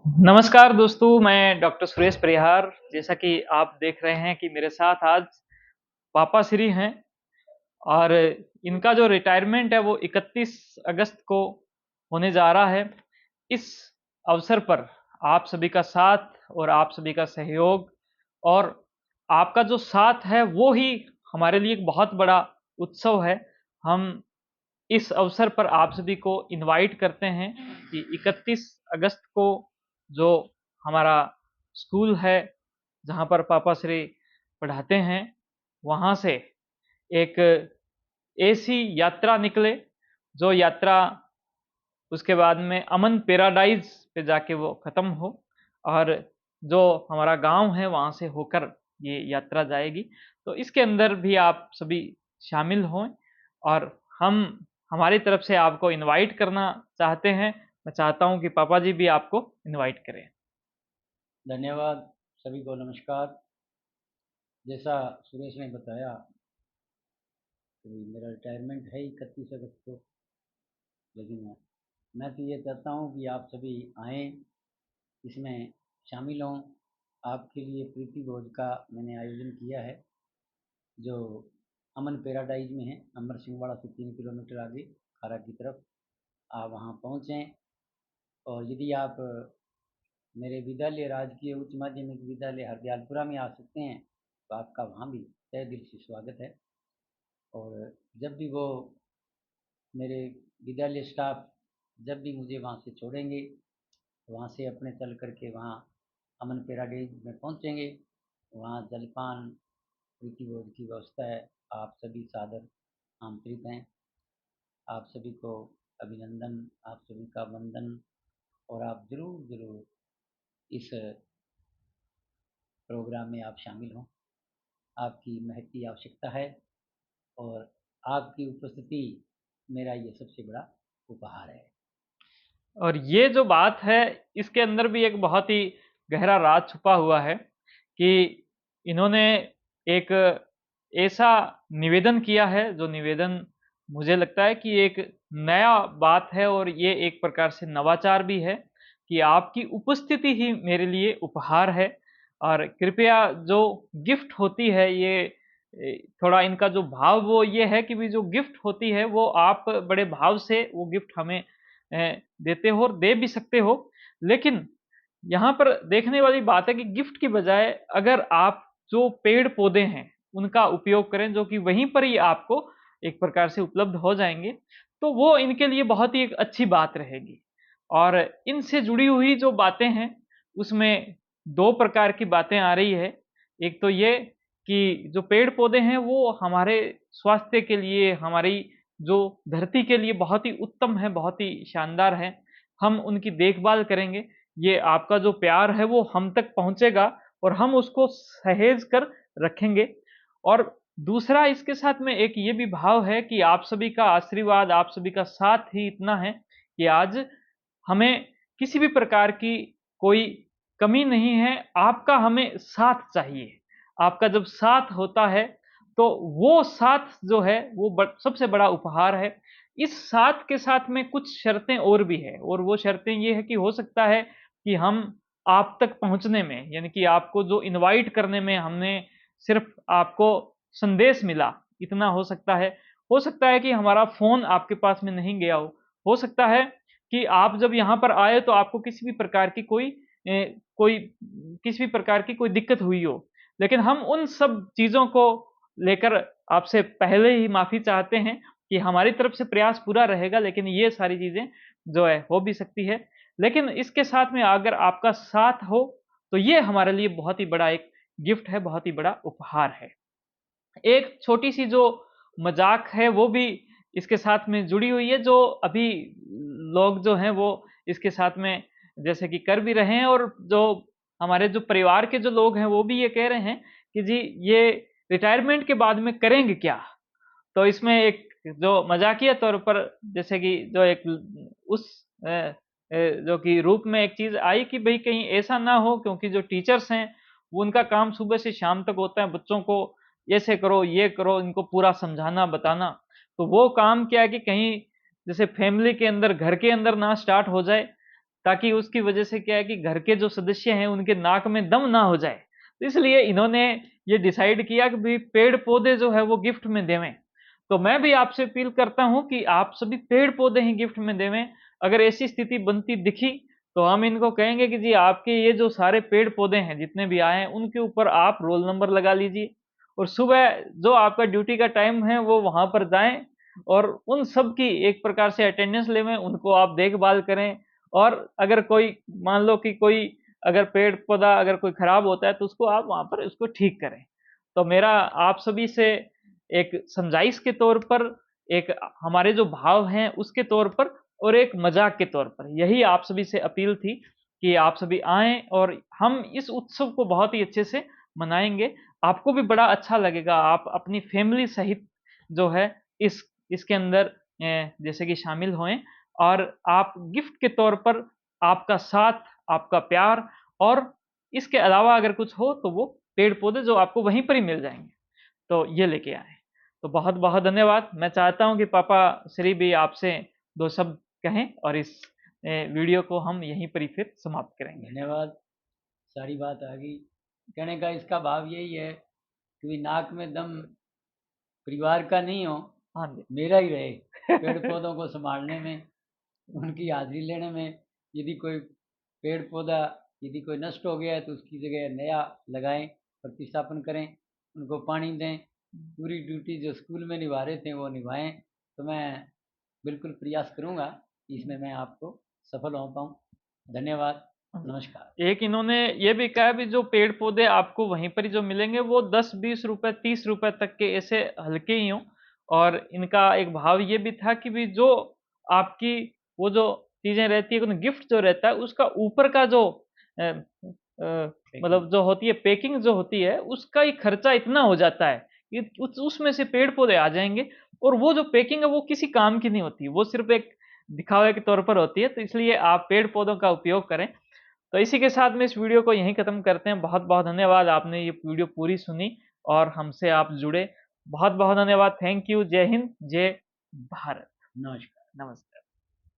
नमस्कार दोस्तों, मैं डॉक्टर सुरेश परिहार। जैसा कि आप देख रहे हैं कि मेरे साथ आज पापा श्री हैं और इनका जो रिटायरमेंट है वो 31 अगस्त को होने जा रहा है। इस अवसर पर आप सभी का साथ और आप सभी का सहयोग और आपका जो साथ है वो ही हमारे लिए एक बहुत बड़ा उत्सव है। हम इस अवसर पर आप सभी को इनवाइट करते हैं कि 31 अगस्त को जो हमारा स्कूल है, जहाँ पर पापा श्री पढ़ाते हैं, वहाँ से एक ऐसी यात्रा निकले, जो यात्रा उसके बाद में अमन पैराडाइज़ पे जाके वो ख़त्म हो और जो हमारा गाँव है, वहाँ से होकर ये यात्रा जाएगी। तो इसके अंदर भी आप सभी शामिल हों और हम हमारी तरफ से आपको इनवाइट करना चाहते हैं। मैं चाहता हूँ कि पापा जी भी आपको इनवाइट करें। धन्यवाद। सभी को नमस्कार। जैसा सुरेश ने बताया कि मेरा रिटायरमेंट है 31 अगस्त को, लेकिन मैं तो ये चाहता हूँ कि आप सभी आएँ, इसमें शामिल हों। आपके लिए प्रीति भोज का मैंने आयोजन किया है, जो अमन पैराडाइज में है, अमर सिंहवाड़ा से 3 किलोमीटर आगे खारा की तरफ। आप वहाँ पहुँचें और यदि आप मेरे विद्यालय राजकीय उच्च माध्यमिक विद्यालय हरदयालपुरा में आ सकते हैं, तो आपका वहाँ भी तहे दिल से स्वागत है। और जब भी वो मेरे विद्यालय स्टाफ जब भी मुझे वहाँ से छोड़ेंगे, वहाँ से अपने चल करके वहाँ अमन पैराडाइज में पहुँचेंगे। वहाँ जलपान प्रीति भोज की व्यवस्था है। आप सभी सादर आमंत्रित हैं। आप सभी को अभिनंदन, आप सभी का वंदन। और आप ज़रूर ज़रूर इस प्रोग्राम में आप शामिल हों। आपकी महती आवश्यकता है और आपकी उपस्थिति मेरा ये सबसे बड़ा उपहार है। और ये जो बात है, इसके अंदर भी एक बहुत ही गहरा राज छुपा हुआ है कि इन्होंने एक ऐसा निवेदन किया है, जो निवेदन मुझे लगता है कि एक नया बात है और ये एक प्रकार से नवाचार भी है कि आपकी उपस्थिति ही मेरे लिए उपहार है। और कृपया जो गिफ्ट होती है ये थोड़ा इनका जो भाव वो ये है कि भी जो गिफ्ट होती है वो आप बड़े भाव से वो गिफ्ट हमें देते हो और दे भी सकते हो। लेकिन यहाँ पर देखने वाली बात है कि गिफ्ट की बजाय अगर आप जो पेड़-पौधे हैं, उनका उपयोग करें, जो कि वहीं पर ही आपको एक प्रकार से उपलब्ध हो जाएँगे, तो वो इनके लिए बहुत ही एक अच्छी बात रहेगी। और इनसे जुड़ी हुई जो बातें हैं, उसमें 2 प्रकार की बातें आ रही है। एक तो ये कि जो पेड़-पौधे हैं, वो हमारे स्वास्थ्य के लिए, हमारी जो धरती के लिए बहुत ही उत्तम है, बहुत ही शानदार है। हम उनकी देखभाल करेंगे, ये आपका जो प्यार है वो हम तक पहुँचेगा और हम उसको सहेज कर रखेंगे। और दूसरा इसके साथ में एक ये भी भाव है कि आप सभी का आशीर्वाद, आप सभी का साथ ही इतना है कि आज हमें किसी भी प्रकार की कोई कमी नहीं है, आपका हमें साथ चाहिए। आपका जब साथ होता है, तो वो साथ जो है वो सबसे बड़ा उपहार है। इस साथ के साथ में कुछ शर्तें और भी हैं और वो शर्तें ये है कि हो सकता है कि हम आप तक पहुँचने में, यानी कि आपको जो इनवाइट करने में हमने सिर्फ़ आपको संदेश मिला, इतना हो सकता है। हो सकता है कि हमारा फ़ोन आपके पास में नहीं गया हो सकता है कि आप जब यहाँ पर आए तो आपको किसी भी प्रकार की कोई किसी भी प्रकार की कोई दिक्कत हुई हो। लेकिन हम उन सब चीज़ों को लेकर आपसे पहले ही माफ़ी चाहते हैं कि हमारी तरफ से प्रयास पूरा रहेगा, लेकिन ये सारी चीज़ें जो है हो भी सकती है। लेकिन इसके साथ में अगर आपका साथ हो, तो ये हमारे लिए बहुत ही बड़ा एक गिफ्ट है, बहुत ही बड़ा उपहार है। एक छोटी-सी जो मज़ाक है वो भी इसके साथ में जुड़ी हुई है, जो अभी लोग जो हैं वो इसके साथ में जैसे कि कर भी रहे हैं और जो हमारे जो परिवार के जो लोग हैं वो भी ये कह रहे हैं कि जी ये रिटायरमेंट के बाद में करेंगे क्या? तो इसमें एक जो मज़ाकिया तौर पर जैसे कि जो एक उस जो कि रूप में एक चीज़ आई कि भई कहीं ऐसा ना हो, क्योंकि जो टीचर्स हैं, वो उनका काम सुबह से शाम तक होता है बच्चों को ऐसे करो, ये करो, इनको पूरा समझाना, बताना। तो वो काम क्या है कि कहीं जैसे फैमिली के अंदर, घर के अंदर ना स्टार्ट हो जाए, ताकि उसकी वजह से क्या है कि घर के जो सदस्य हैं उनके नाक में दम ना हो जाए। तो इसलिए इन्होंने ये डिसाइड किया कि भई पेड़-पौधे जो है वो गिफ्ट में देवें। तो मैं भी आपसे अपील करता हूँ कि आप सभी पेड़-पौधे ही गिफ्ट में देवें। अगर ऐसी स्थिति बनती दिखी तो हम इनको कहेंगे कि जी आपके ये जो सारे पेड़-पौधे हैं जितने भी आए हैं उनके ऊपर आप रोल नंबर लगा लीजिए और सुबह जो आपका ड्यूटी का टाइम है वो वहाँ पर जाएँ और उन सब की एक प्रकार से अटेंडेंस लेवें, उनको आप देखभाल करें और अगर कोई मान लो कि कोई अगर पेड़-पौधा अगर कोई खराब होता है तो उसको आप वहाँ पर उसको ठीक करें। तो मेरा आप सभी से एक समझाइश के तौर पर, एक हमारे जो भाव हैं उसके तौर पर और एक मज़ाक के तौर पर, यही आप सभी से अपील थी कि आप सभी आएँ और हम इस उत्सव को बहुत ही अच्छे से मनाएँगे। आपको भी बड़ा अच्छा लगेगा, आप अपनी फैमिली सहित जो है इस इसके अंदर जैसे कि शामिल होएँ और आप गिफ्ट के तौर पर आपका साथ, आपका प्यार और इसके अलावा अगर कुछ हो तो वो पेड़-पौधे जो आपको वहीं पर ही मिल जाएँगे। तो ये लेके आए। तो बहुत-बहुत धन्यवाद। मैं चाहता हूँ कि पापा श्री भी आपसे 2 शब्द कहें और इस वीडियो को हम यहीं पर ही फिर समाप्त करेंगे। धन्यवाद। सारी बात आ गई। कहने का इसका भाव यही है कि नाक में दम परिवार का नहीं हो, हाँ जी। मेरा ही रहे। पेड़ पौधों को संभालने में, उनकी हाजिरी लेने में। यदि कोई पेड़ पौधा यदि कोई नष्ट हो गया है तो उसकी जगह नया लगाएं, प्रतिस्थापन करें, उनको पानी दें, पूरी ड्यूटी जो स्कूल में निभा रहे थे वो निभाएं। तो मैं बिल्कुल प्रयास करूंगा कि इसमें मैं आपको सफल हो पाऊँ। धन्यवाद। हाँ नमस्कार। जी। एक इन्होंने ये भी कहा भी जो पेड़-पौधे आपको वहीं पर ही जो मिलेंगे वो 10-20 रुपए, 30 रुपए तक के ऐसे हल्के ही हों और इनका एक भाव ये भी था कि भी जो आपकी वो जो चीज़ें रहती है, गिफ्ट जो रहता है उसका ऊपर का जो मतलब जो होती है पैकिंग जो होती है उसका ही खर्चा इतना हो जाता है कि उसमें से पेड़-पौधे आ जाएँगे और वो जो पैकिंग है वो किसी काम की नहीं होती, वो सिर्फ़ एक दिखावे के तौर पर होती है, तो इसलिए आप पेड़-पौधों का उपयोग करें। तो इसी के साथ में इस वीडियो को यहीं खत्म करते हैं। बहुत-बहुत धन्यवाद आपने ये वीडियो पूरी सुनी और हमसे आप जुड़े। बहुत-बहुत धन्यवाद। Thank you. जय हिंद, जय भारत। नमस्कार। नमस्कार।